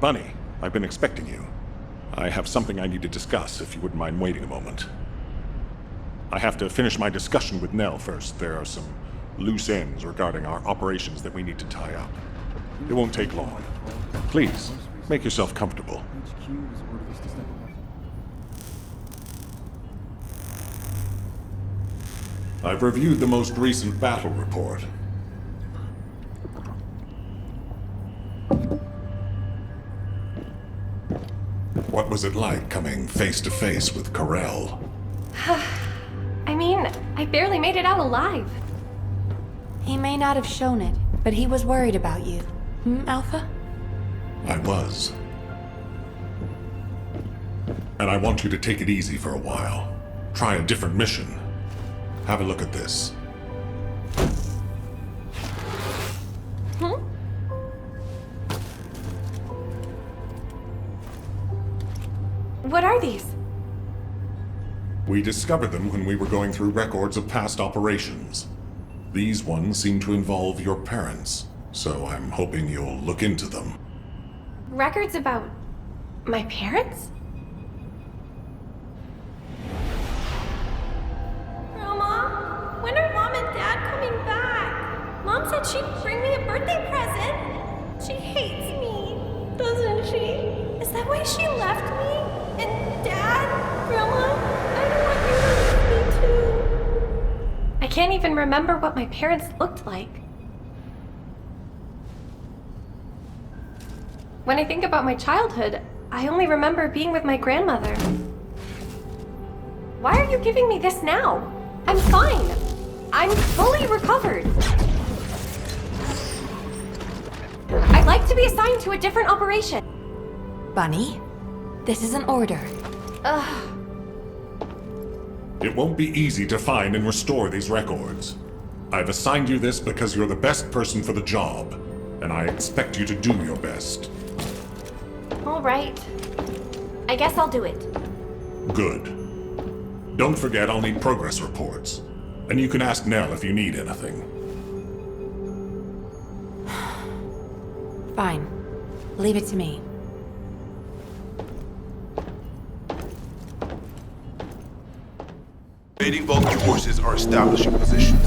Bunny, I've been expecting you. I have something I need to discuss, if you wouldn't mind waiting a moment. I have to finish my discussion with Nell first. There are some loose ends regarding our operations that we need to tie up. It won't take long. Please, make yourself comfortable. I've reviewed the most recent battle report. What was it like coming face to face with Corel? I mean, I barely made it out alive. He may not have shown it, but he was worried about you. Alpha? I was. And I want you to take it easy for a while. Try a different mission. Have a look at this. What are these? We discovered them when we were going through records of past operations. These ones seem to involve your parents, so I'm hoping you'll look into them. Records about my parents? Grandma, when are Mom and Dad coming back? Mom said she'd bring me a birthday present. She hates me, doesn't she? Is that why she left me? And Dad? Grandma? I don't want you to leave me too. I can't even remember what my parents looked like. When I think about my childhood, I only remember being with my grandmother. Why are you giving me this now? I'm fine. I'm fully recovered. I'd like to be assigned to a different operation. Bunny, this is an order. Ugh. It won't be easy to find and restore these records. I've assigned you this because you're the best person for the job, and I expect you to do your best. All right. I guess I'll do it. Good. Don't forget I'll need progress reports, and you can ask Nell if you need anything. Fine. Leave it to me. Invading Vulcan forces are establishing positions.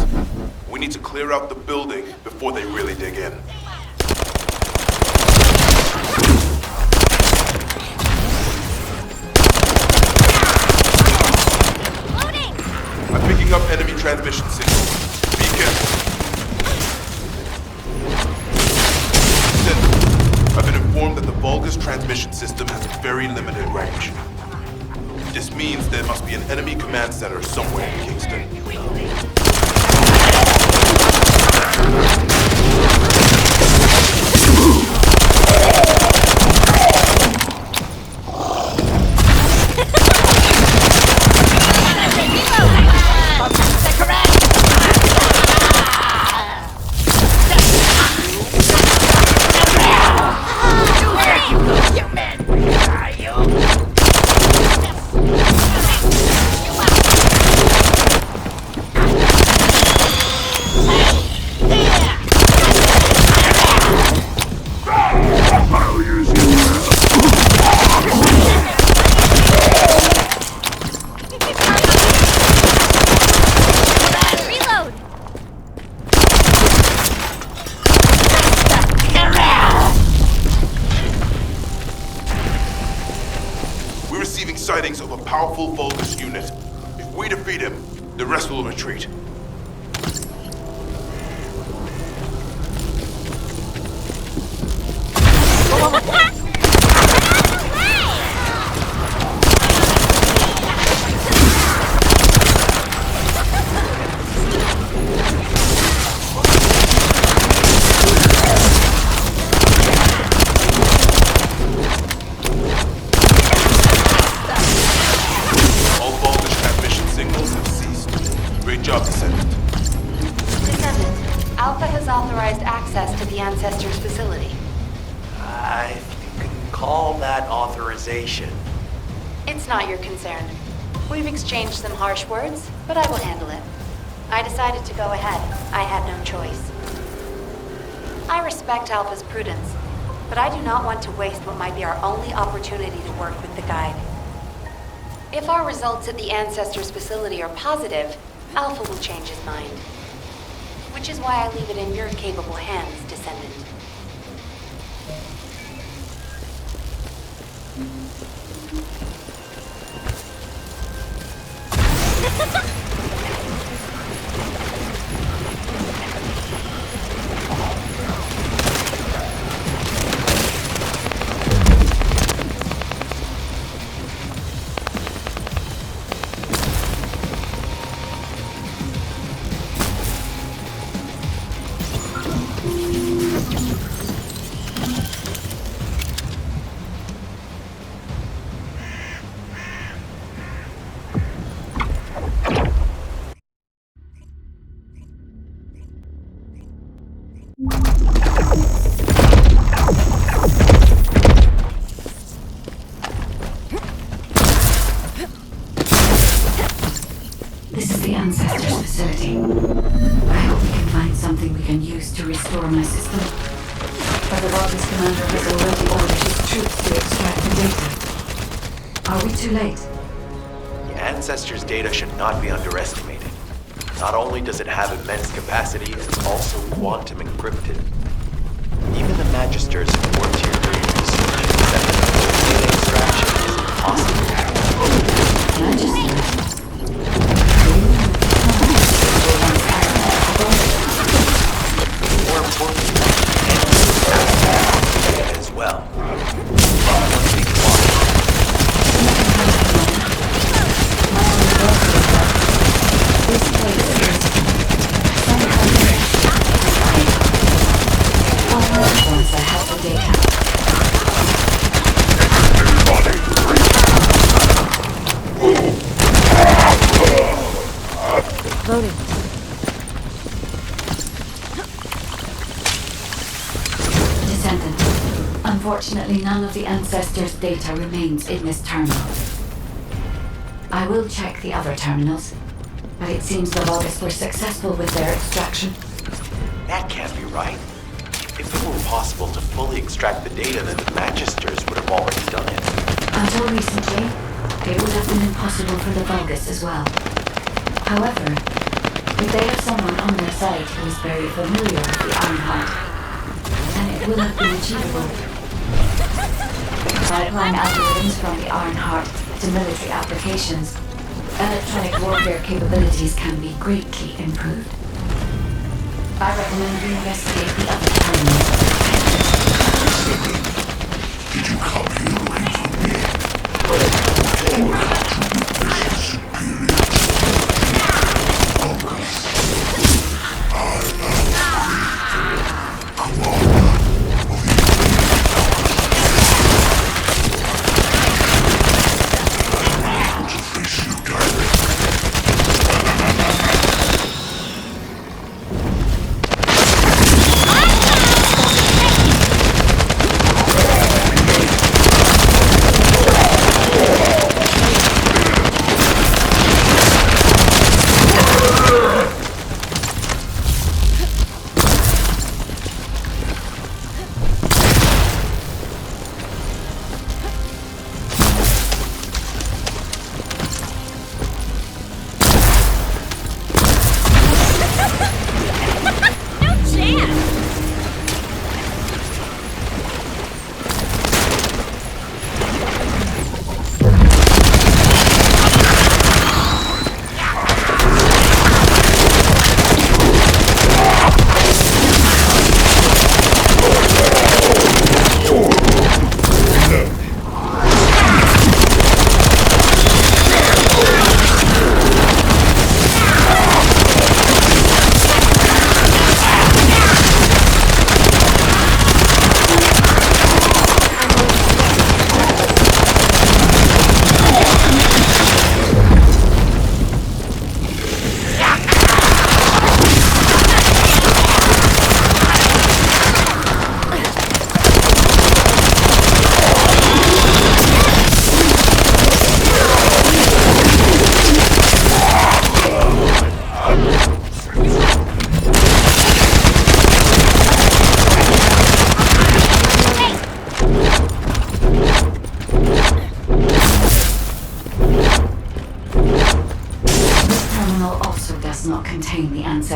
We need to clear out the building before they really dig in. I'm picking up enemy transmission signals. Be careful. Descendant, I've been informed that the Vulgus transmission system has a very limited range. This means there must be an enemy command center somewhere in Kingston. Sightings of a powerful Vulgus unit. If we defeat him, the rest will retreat. Descendant. Alpha has authorized access to the Ancestors' facility. I think you can call that authorization. It's not your concern. We've exchanged some harsh words, but I will handle it. I decided to go ahead. I had no choice. I respect Alpha's prudence, but I do not want to waste what might be our only opportunity to work with the guide. If our results at the Ancestors' facility are positive, Alpha will change his mind. Which is why I leave it in your capable hands, Descendant. This is the Ancestors' facility. I hope we can find something we can use to restore my system. But the Vulgus commander has already ordered his troops to extract the data. Are we too late? The Ancestors' data should not be underestimated. Not only does it have immense capacity, it's also quantum encrypted. Even the Magisters who worked here during research said that the data extraction is impossible. Magisters? More importantly, data as well. Once we This place is once I have the data. Loading. Descendant. Unfortunately, none of the Ancestors' data remains in this terminal. I will check the other terminals, but it seems the Vulgus were successful with their extraction. That can't be right. If it were possible to fully extract the data, then the Magisters would have already done it. Until recently, it would have been impossible for the Vulgus as well. However, if they have someone on their side who is very familiar with the Ironheart, then it will have been achievable. By applying algorithms from the Ironheart to military applications, electronic warfare capabilities can be greatly improved. I recommend we investigate the other terminals. Did you copy the reins with me? Or have to be vicious superior Vulgus? I am commander of the I'm able to face you directly.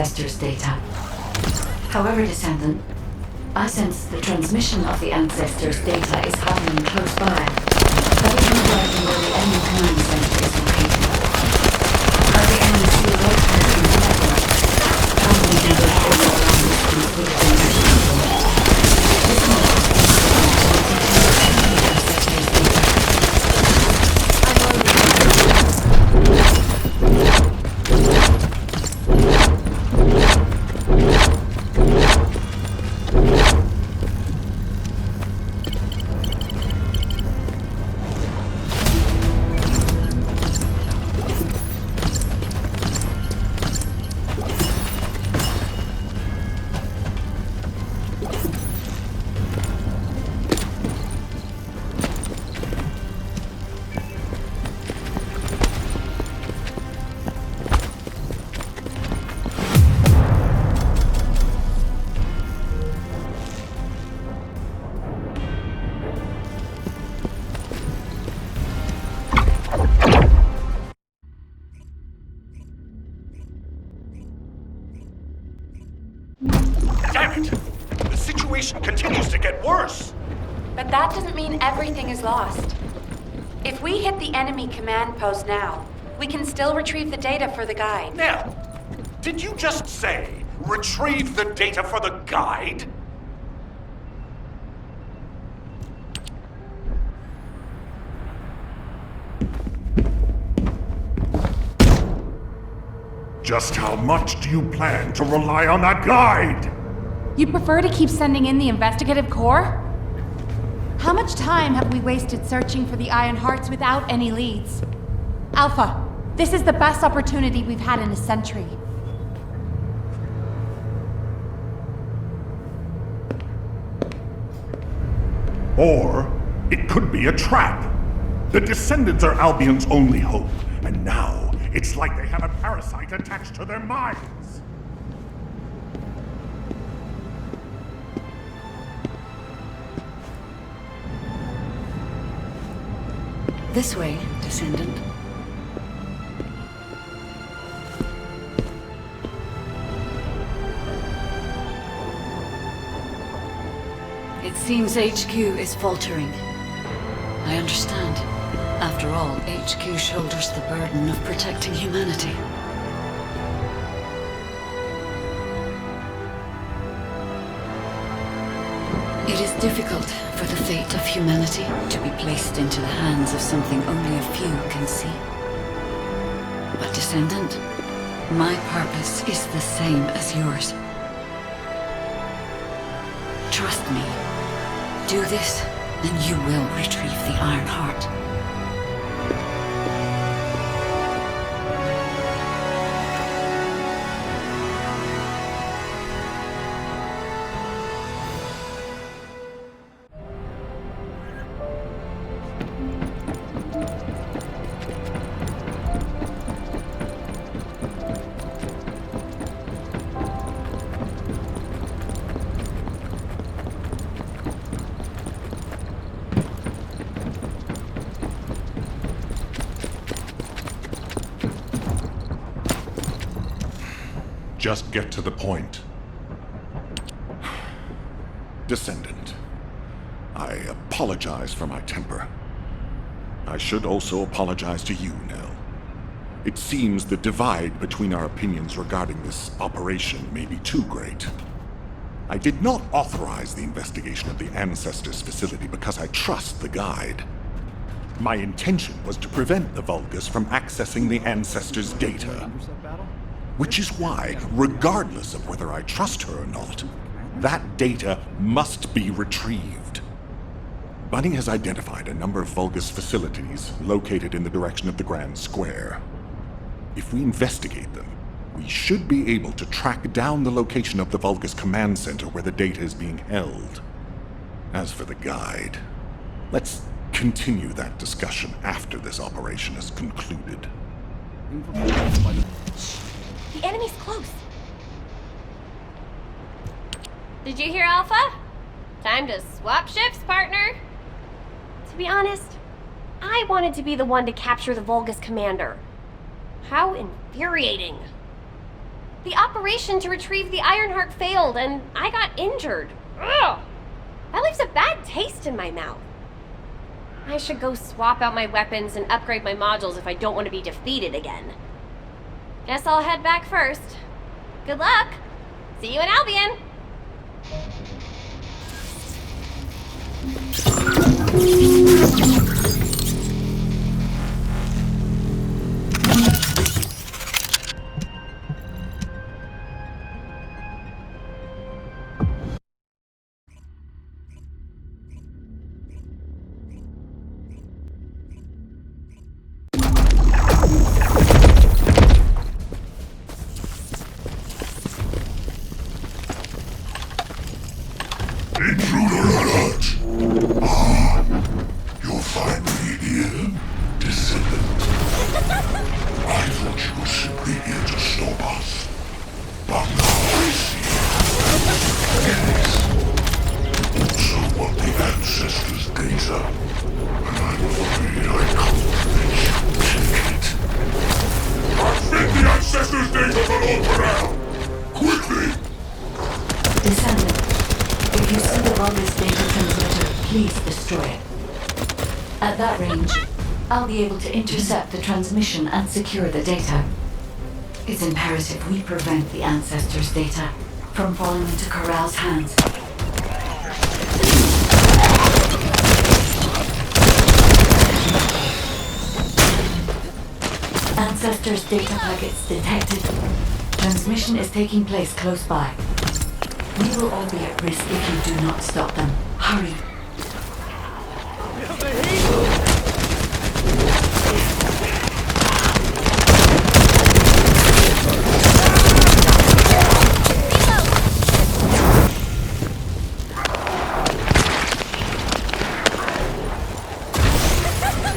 Ancestors' data. However, Descendant, I sense the transmission of the Ancestors' data is happening close by. That is not likely where the enemy command center is located. Are the enemy still located in the network? How many do they hold around this group with the people? This might be Damn it! The situation continues to get worse! But that doesn't mean everything is lost. If we hit the enemy command post now, we can still retrieve the data for the guide. Nell, did you just say, retrieve the data for the guide? Just how much do you plan to rely on that guide? You prefer to keep sending in the investigative core? How much time have we wasted searching for the Iron Hearts without any leads? Alpha, this is the best opportunity we've had in a century. Or it could be a trap. The Descendants are Albion's only hope, and now it's like they have a parasite attached to their minds. this way, Descendant. It seems HQ is faltering. I understand. After all, HQ shoulders the burden of protecting humanity. It is difficult for the fate of humanity to be placed into the hands of something only a few can see. But Descendant, my purpose is the same as yours. Trust me. Do this, and you will retrieve the Iron Heart. Just get to the point. Descendant, I apologize for my temper. I should also apologize to you, Nell. It seems the divide between our opinions regarding this operation may be too great. I did not authorize the investigation of the Ancestors facility because I trust the guide. My intention was to prevent the Vulgus from accessing the Ancestors' data. Which is why, regardless of whether I trust her or not, that data must be retrieved. Bunny has identified a number of Vulgus facilities located in the direction of the Grand Square. If we investigate them, we should be able to track down the location of the Vulgus command center where the data is being held. As for the guide, let's continue that discussion after this operation is concluded. The enemy's close. Did you hear, Alpha? Time to swap shifts, partner. To be honest, I wanted to be the one to capture the Vulgus commander. How infuriating. The operation to retrieve the Ironheart failed, and I got injured. Ugh! That leaves a bad taste in my mouth. I should go swap out my weapons and upgrade my modules if I don't want to be defeated again. Guess I'll head back first. Good luck! See you in Albion! Intruder alert! You're finally here, Descendant. I thought you were simply here to stop us. But now I see. Yes. You also want the Ancestors' data. And I'm afraid I can't let you take it. Transmit the Ancestors' data to Lord Corral! Quickly! Descendant, if you see the Vulgus data transmitter, please destroy it. At that range, I'll be able to intercept the transmission and secure the data. It's imperative we prevent the Ancestors' data from falling into Corral's hands. Ancestors' data packets detected. Transmission is taking place close by. We will all be at risk if you do not stop them. Hurry.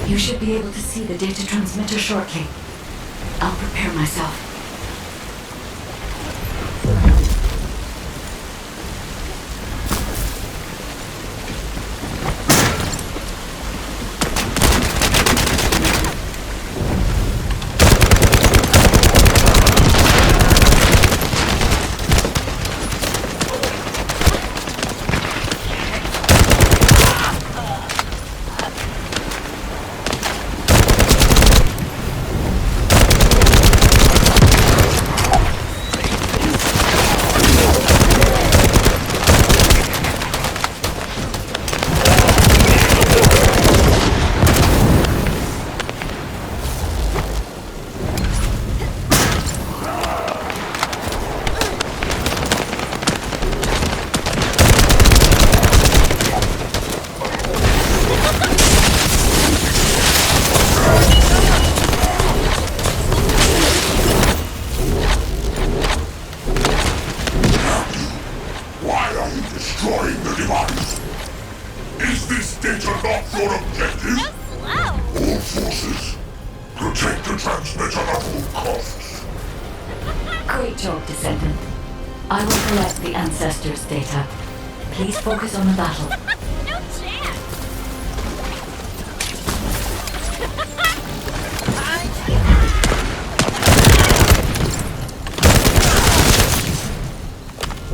You should be able to see the data transmitter shortly. I'll prepare myself. Destroying the device! Is this data not your objective? So slow! All forces, protect the transmitter at all costs. Great job, Descendant. I will collect the Ancestors' data. Please focus on the battle. No chance!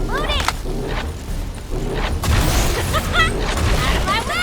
Loading! Out of my way!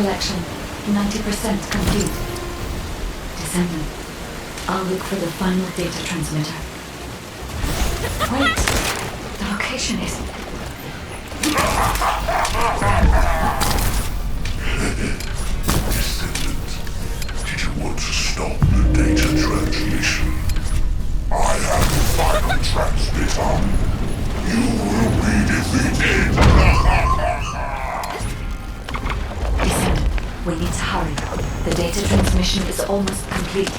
collection 90% complete. Descendant, I'll look for the final data transmitter. Wait! The location is... Descendant, did you want to stop the data transmission? I have the final transmitter. You will be defeated. Descendant, we need to hurry. The data transmission is almost complete.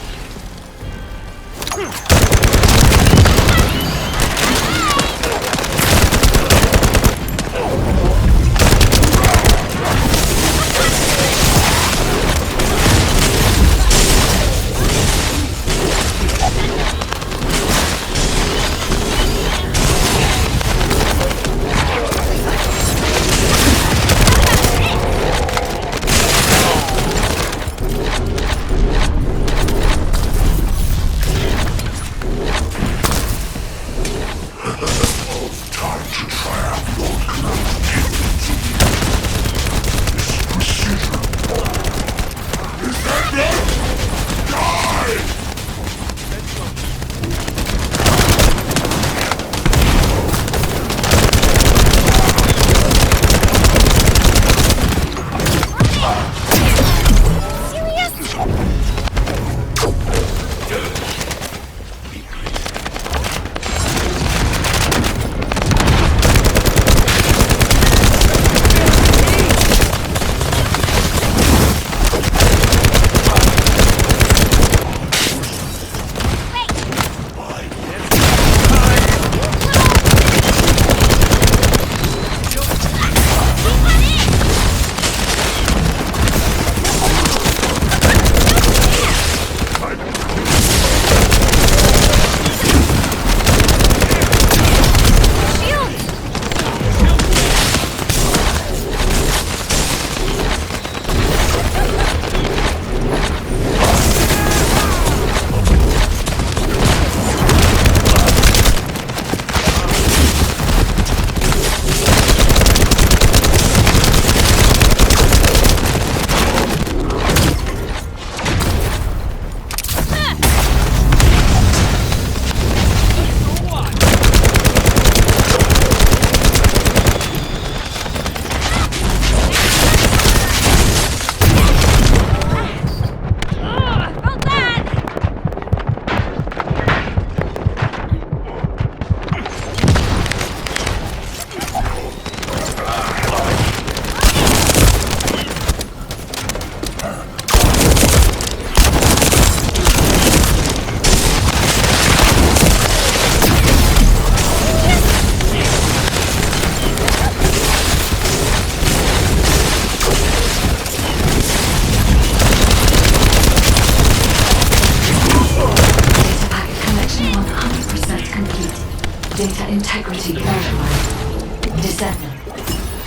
Data integrity verified. Descendant,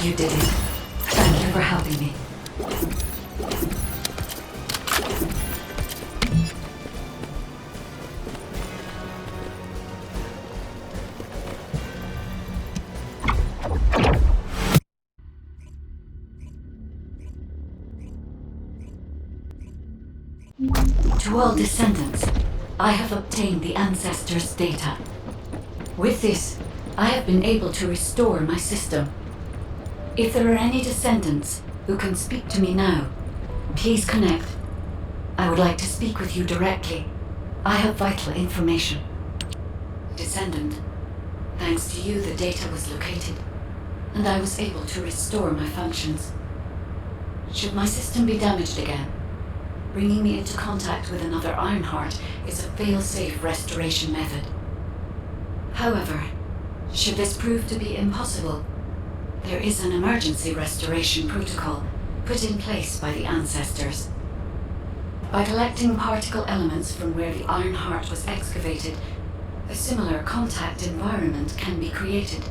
you did it. Thank you for helping me. To all descendants, I have obtained the ancestors' data. With this, I have been able to restore my system. If there are any descendants who can speak to me now, please connect. I would like to speak with you directly. I have vital information. Descendant, thanks to you the data was located, and I was able to restore my functions. Should my system be damaged again, bringing me into contact with another Ironheart is a fail-safe restoration method. However, should this prove to be impossible, there is an emergency restoration protocol put in place by the ancestors. By collecting particle elements from where the Ironheart was excavated, a similar contact environment can be created.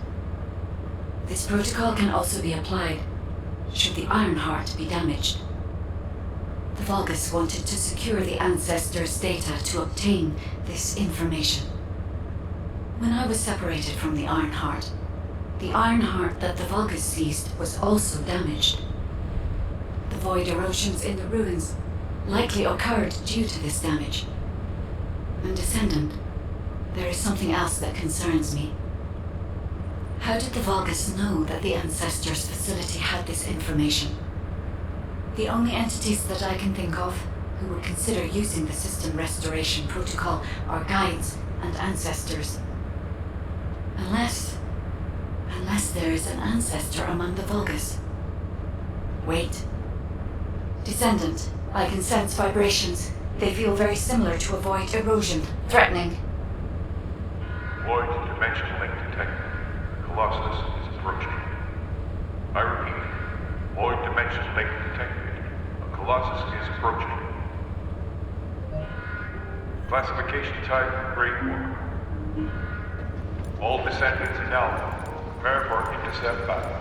This protocol can also be applied should the Ironheart be damaged. The Vulgus wanted to secure the ancestors' data to obtain this information. When I was separated from the Ironheart that the Vulgus seized was also damaged. The void erosions in the ruins likely occurred due to this damage. And Descendant, there is something else that concerns me. How did the Vulgus know that the Ancestors' facility had this information? The only entities that I can think of who would consider using the system restoration protocol are guides and Ancestors. Unless there is an Ancestor among the Vulgus. Wait. Descendant, I can sense vibrations. They feel very similar to a void erosion. Threatening. Void dimension link detected. Colossus is approaching. I repeat, void dimension link detected. A Colossus is approaching. Classification type, Great War. All descendants in Alpha. Prepare for intercept battle.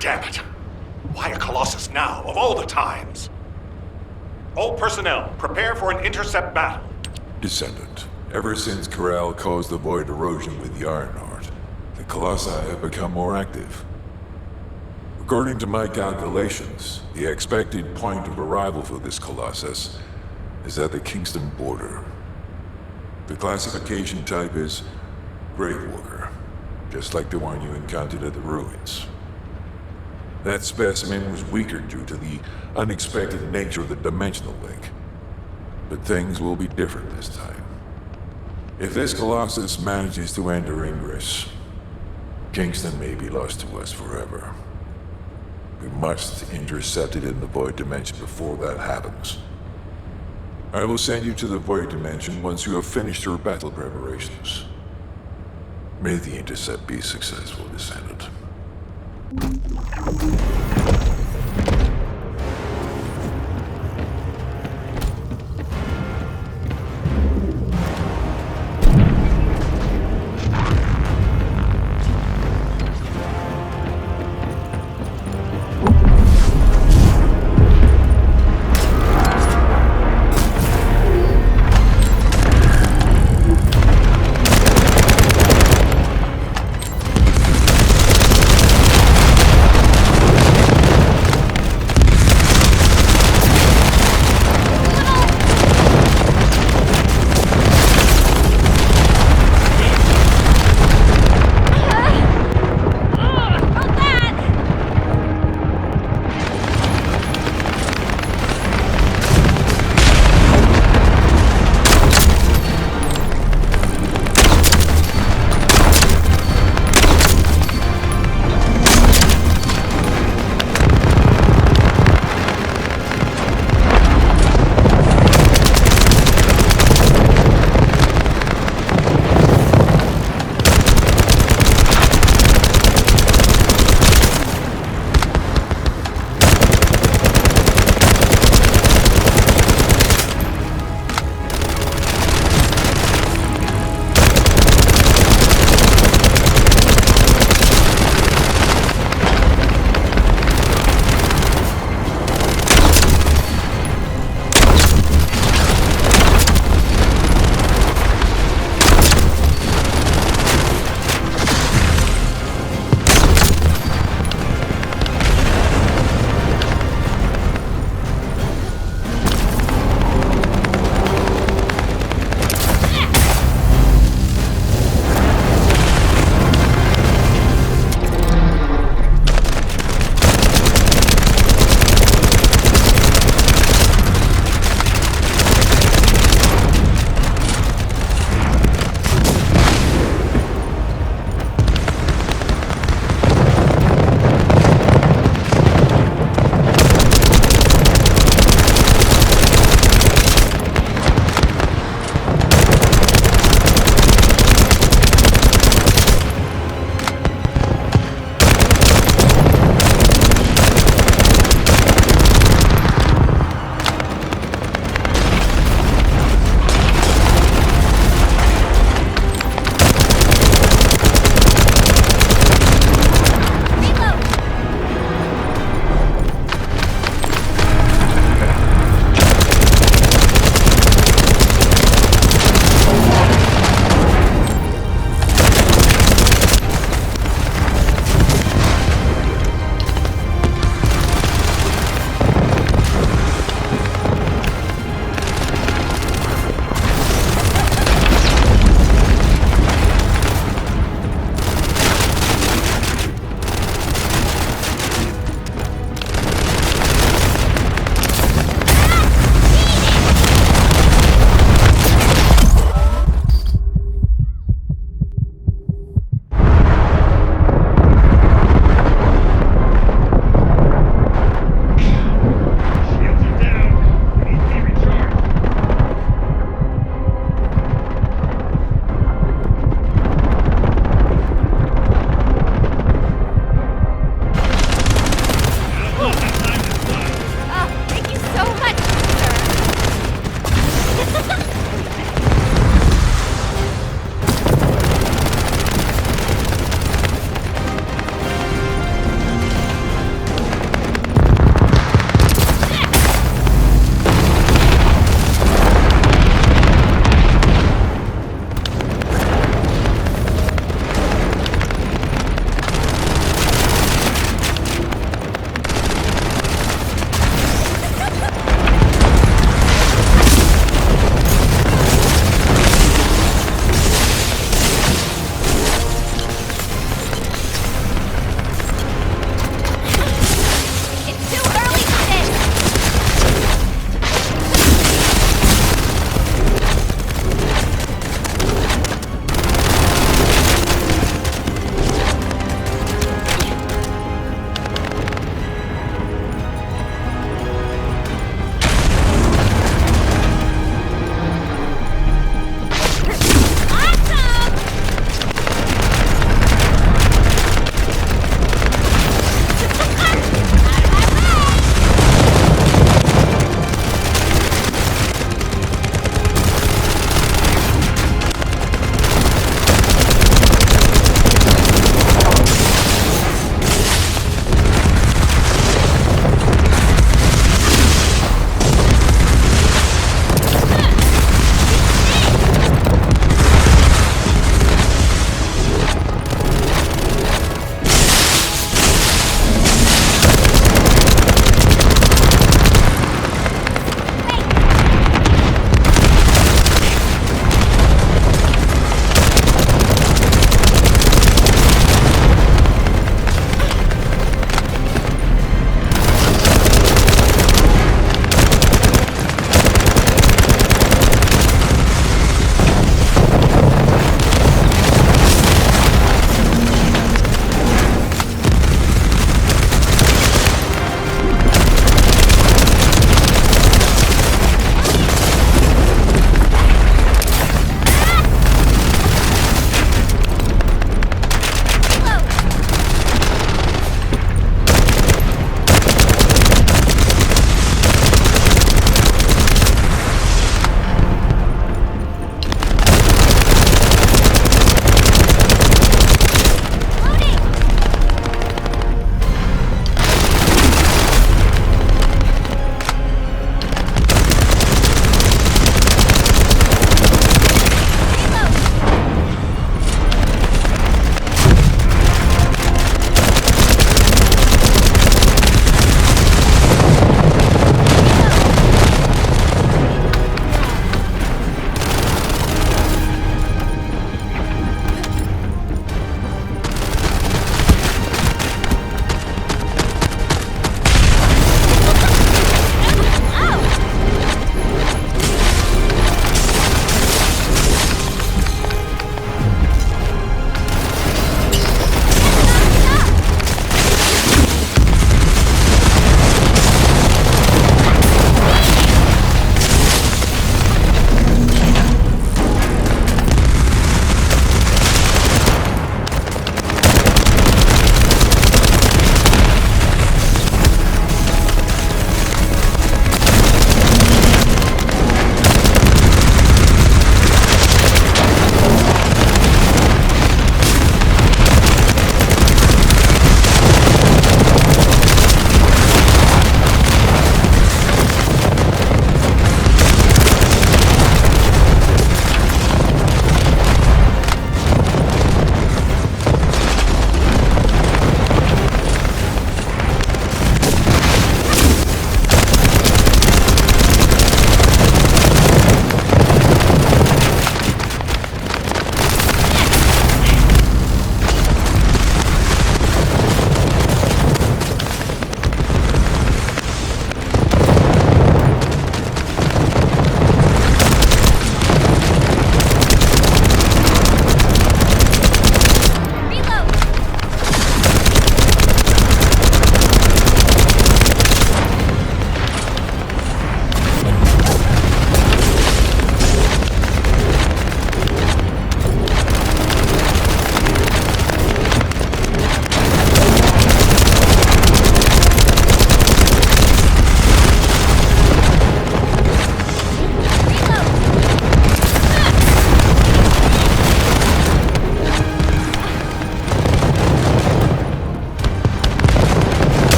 Damn it! Why a Colossus now, of all the times? All personnel, prepare for an intercept battle. Descendant, ever since Corral caused the void erosion with the Ironheart, the Colossi have become more active. According to my calculations, the expected point of arrival for this Colossus is at the Kingston border. The classification type is Grave Walker, just like the one you encountered at the ruins. That specimen was weaker due to the unexpected nature of the dimensional link. But things will be different this time. If this Colossus manages to enter Ingress, Kingston may be lost to us forever. We must intercept it in the Void Dimension before that happens. I will send you to the Void Dimension once you have finished your battle preparations. May the intercept be successful, Descendant.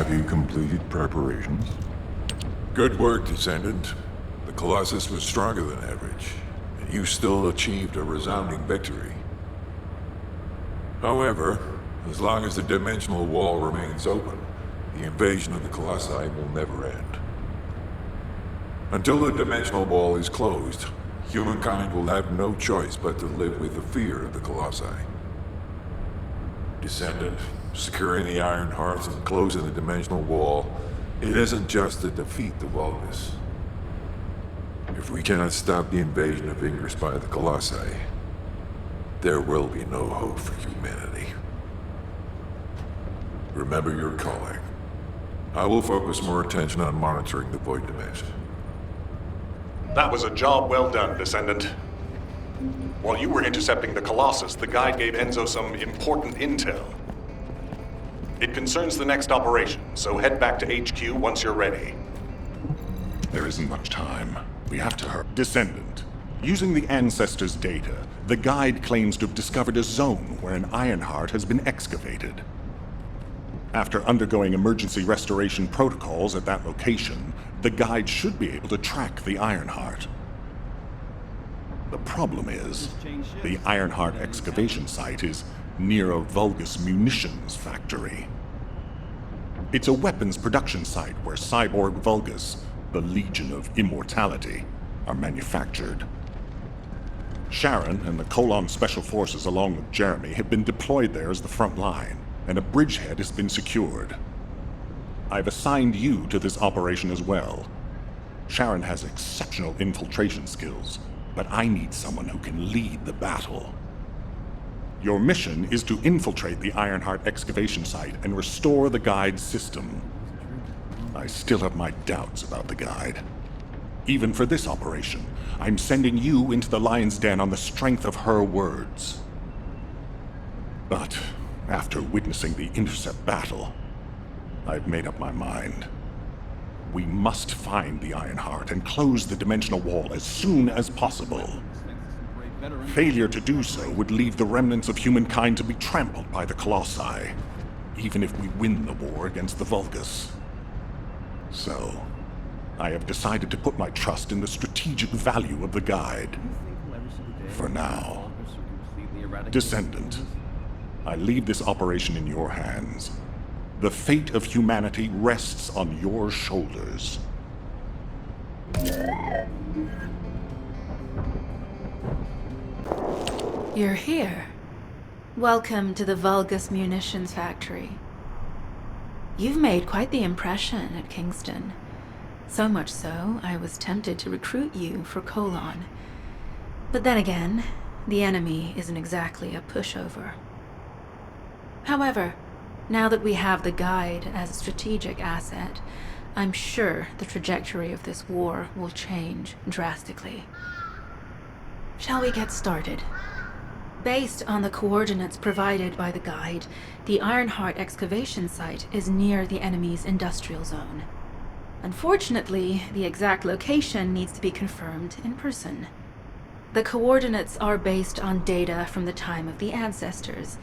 Have you completed preparations? Good work, Descendant. The Colossus was stronger than average, and you still achieved a resounding victory. However, as long as the dimensional wall remains open, the invasion of the Colossi will never end. Until the dimensional wall is closed, humankind will have no choice but to live with the fear of the Colossi. Descendant, securing the Iron Hearts and closing the dimensional wall, it isn't just to defeat the Vulgus. If we cannot stop the invasion of Ingress by the Colossi, there will be no hope for humanity. Remember your calling. I will focus more attention on monitoring the Void Dimension. That was a job well done, Descendant. While you were intercepting the Colossus, the guide gave Enzo some important intel. It concerns the next operation, so head back to HQ once you're ready. There isn't much time. We have to hurry. Descendant, using the Ancestors' data, the guide claims to have discovered a zone where an Ironheart has been excavated. After undergoing emergency restoration protocols at that location, the guide should be able to track the Ironheart. The problem is, the Ironheart excavation site is near a Vulgus munitions factory. It's a weapons production site where cyborg Vulgus, the Legion of Immortality, are manufactured. Sharon and the Colon Special Forces along with Jeremy have been deployed there as the front line, and a bridgehead has been secured. I've assigned you to this operation as well. Sharon has exceptional infiltration skills, but I need someone who can lead the battle. Your mission is to infiltrate the Ironheart excavation site and restore the guide's system. I still have my doubts about the guide. Even for this operation, I'm sending you into the Lion's Den on the strength of her words. But after witnessing the intercept battle, I've made up my mind. We must find the Ironheart and close the dimensional wall as soon as possible. Failure to do so would leave the remnants of humankind to be trampled by the Colossi, even if we win the war against the Vulgus. So, I have decided to put my trust in the strategic value of the guide. For now. Descendant, I leave this operation in your hands. The fate of humanity rests on your shoulders. You're here. Welcome to the Vulgus Munitions Factory. You've made quite the impression at Kingston. So much so, I was tempted to recruit you for Colon. But then again, the enemy isn't exactly a pushover. However, now that we have the guide as a strategic asset, I'm sure the trajectory of this war will change drastically. Shall we get started? Based on the coordinates provided by the guide, the Ironheart excavation site is near the enemy's industrial zone. Unfortunately, the exact location needs to be confirmed in person. The coordinates are based on data from the time of the ancestors,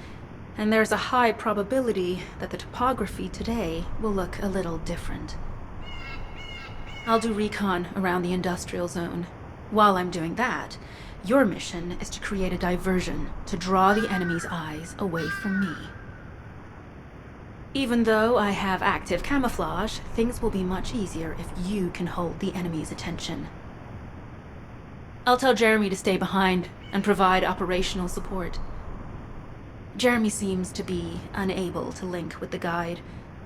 and there's a high probability that the topography today will look a little different. I'll do recon around the industrial zone. While I'm doing that, your mission is to create a diversion to draw the enemy's eyes away from me. Even though I have active camouflage, things will be much easier if you can hold the enemy's attention. I'll tell Jeremy to stay behind and provide operational support. Jeremy seems to be unable to link with the guide,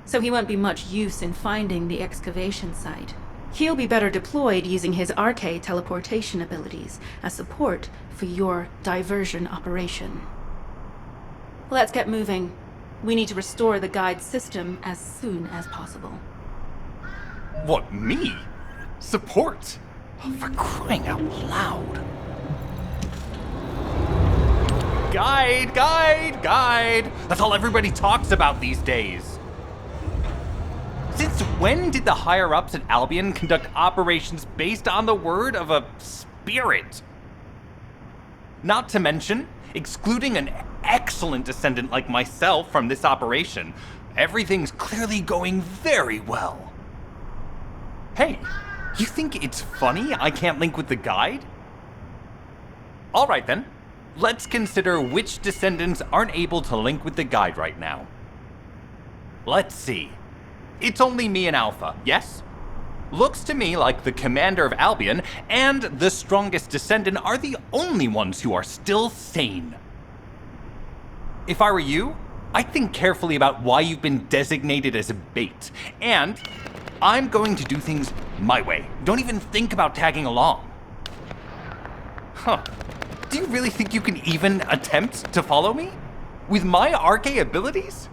so he won't be much use in finding the excavation site. He'll be better deployed using his Arche teleportation abilities as support for your diversion operation. Let's get moving. We need to restore the guide's system as soon as possible. What, me? Support? Oh, for crying out loud. Guide! That's all everybody talks about these days. Since when did the higher-ups at Albion conduct operations based on the word of a spirit? Not to mention, excluding an excellent descendant like myself from this operation Everything's clearly going very well. Hey, you think it's funny I can't link with the guide? Alright then, let's consider which descendants aren't able to link with the guide right now. Let's see. It's only me and Alpha, yes? Looks to me like the commander of Albion and the strongest descendant are the only ones who are still sane. If I were you, I'd think carefully about why you've been designated as a bait, and I'm going to do things my way. Don't even think about tagging along. Huh. Do you really think you can even attempt to follow me? With my RK abilities?